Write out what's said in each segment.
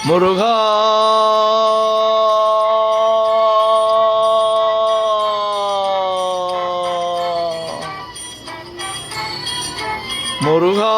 முருகா முருகா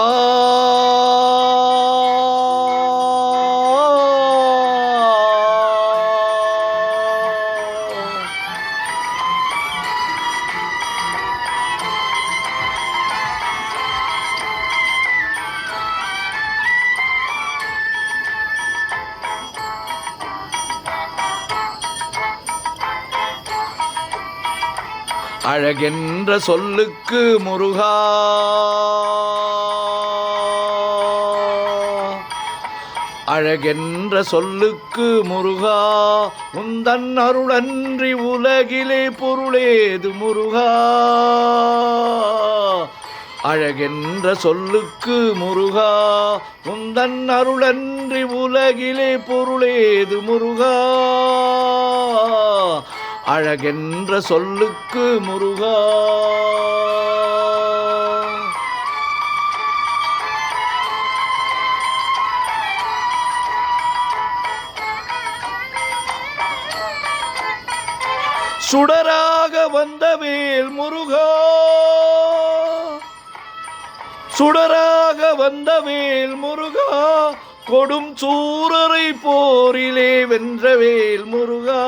அழகென்ற சொல்லுக்கு முருகா அழகென்ற சொல்லுக்கு முருகா உந்தன் அருளன்றி உலகிலே பொருளேது முருகா அழகென்ற சொல்லுக்கு முருகா உந்தன் அருளன்றி உலகிலே பொருளேது முருகா அழகென்ற சொல்லுக்கு முருகா சுடராக வந்த வேல் முருகா சுடராக வந்த வேல் முருகா கொடும் சூரரை போரிலே வென்ற வேல் முருகா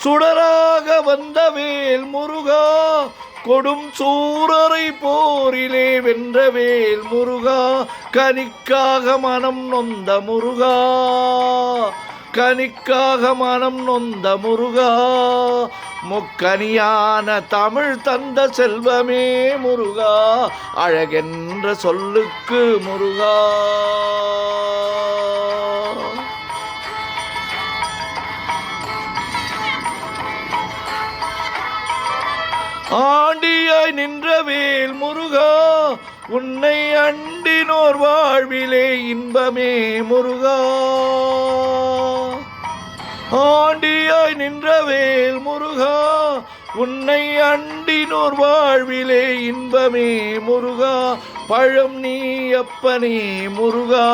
சுடராக வந்த வேல் முருகா கொடும் சூரரை போரிலே வென்ற வேல் முருகா கனிக்காக மனம் நொந்த முருகா கனிக்காக மனம் நொந்த முருகா முக்கனியான தமிழ் தந்த செல்வமே முருகா அழகென்ற சொல்லுக்கு முருகா ஆண்டியாய் நின்ற வேல் முருகா உன்னை அண்டினோர் வாழ்விலே இன்பமே முருகா ஆண்டியாய் நின்ற வேல் முருகா உன்னை அண்டினோர் வாழ்விலே இன்பமே முருகா பழம் நீ அப்பனே முருகா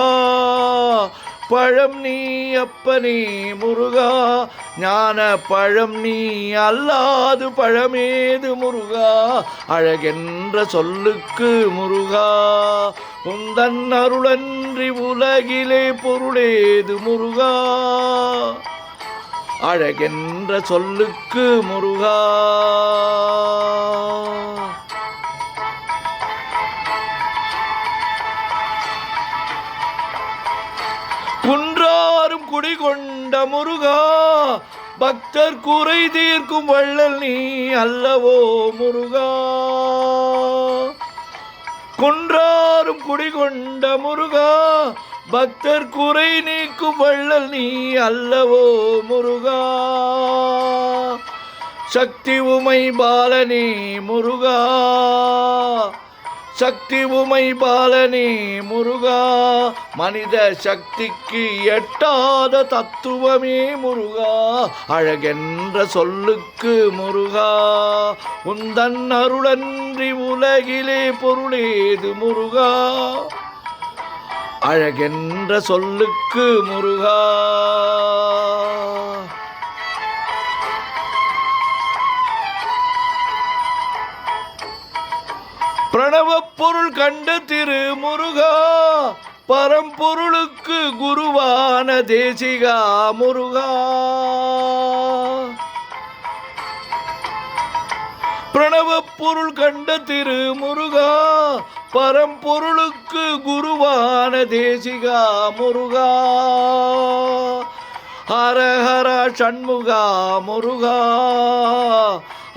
பழம் நீ அப்பனே முருகா ஞான பழம் நீ அல்லாது பழமேது முருகா அழகென்ற சொல்லுக்கு முருகா உந்தன் அருளன்றி உலகிலே பொருளேது முருகா அழகென்ற சொல்லுக்கு முருகா குன்றாரும் குடிகொண்ட முருகா பக்தர் குறை தீர்க்கும் வள்ளல் நீ அல்லவோ முருகா குன்றாரும் குடிகொண்ட முருகா பக்தர் குறை நீக்கும் வள்ளல் நீ அல்லவோ முருகா சக்தி உமை பாலனே முருகா சக்தி உமை பாலனே முருகா மனித சக்திக்கு எட்டாத தத்துவமே முருகா அழகென்ற சொல்லுக்கு முருகா உந்தன் அருளன்றி உலகிலே பொருளேது முருகா அழகென்ற சொல்லுக்கு முருகா பிரணவ பொருள் கண்ட திரு முருகா பரம்பொருளுக்கு குருவான தேசிகா முருகா பிரணவ பொருள் கண்ட திரு முருகா பரம்பொருளுக்கு குருவான தேசிகா முருகா ஹர ஹர சண்முகா முருகா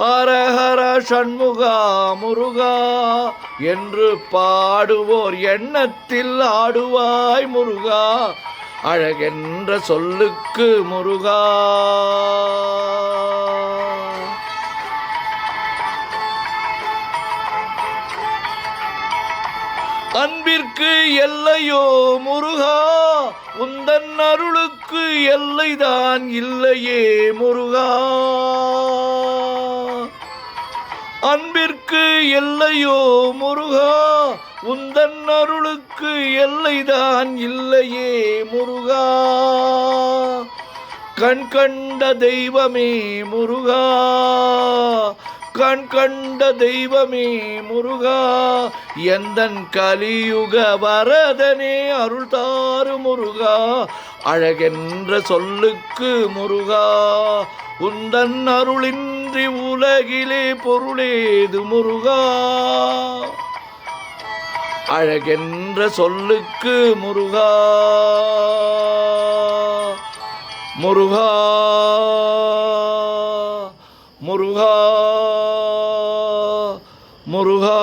ஹர ஹர சண்முகா முருகா என்று பாடுவோர் எண்ணத்தில் ஆடுவாய் முருகா அழகென்ற சொல்லுக்கு முருகா அன்பிற்கு எல்லையோ முருகா உந்தன் அருளுக்கு எல்லைதான் இல்லையே முருகா அன்பிற்கு எல்லையோ முருகா உந்தன் அருளுக்கு அருளுக்கு எல்லைதான் இல்லையே முருகா. கண் கண்ட தெய்வமே முருகா, கண் கண்ட தெய்வமே முருகா, எந்தன் கலியுக வரதனே அருள் தாரு முருகா. அழகென்ற சொல்லுக்கு முருகா, உந்தன் அருளின்றி உலகிலே பொருளேது முருகா. அழகென்ற சொல்லுக்கு முருகா, முருகா, முருகா, முருகா.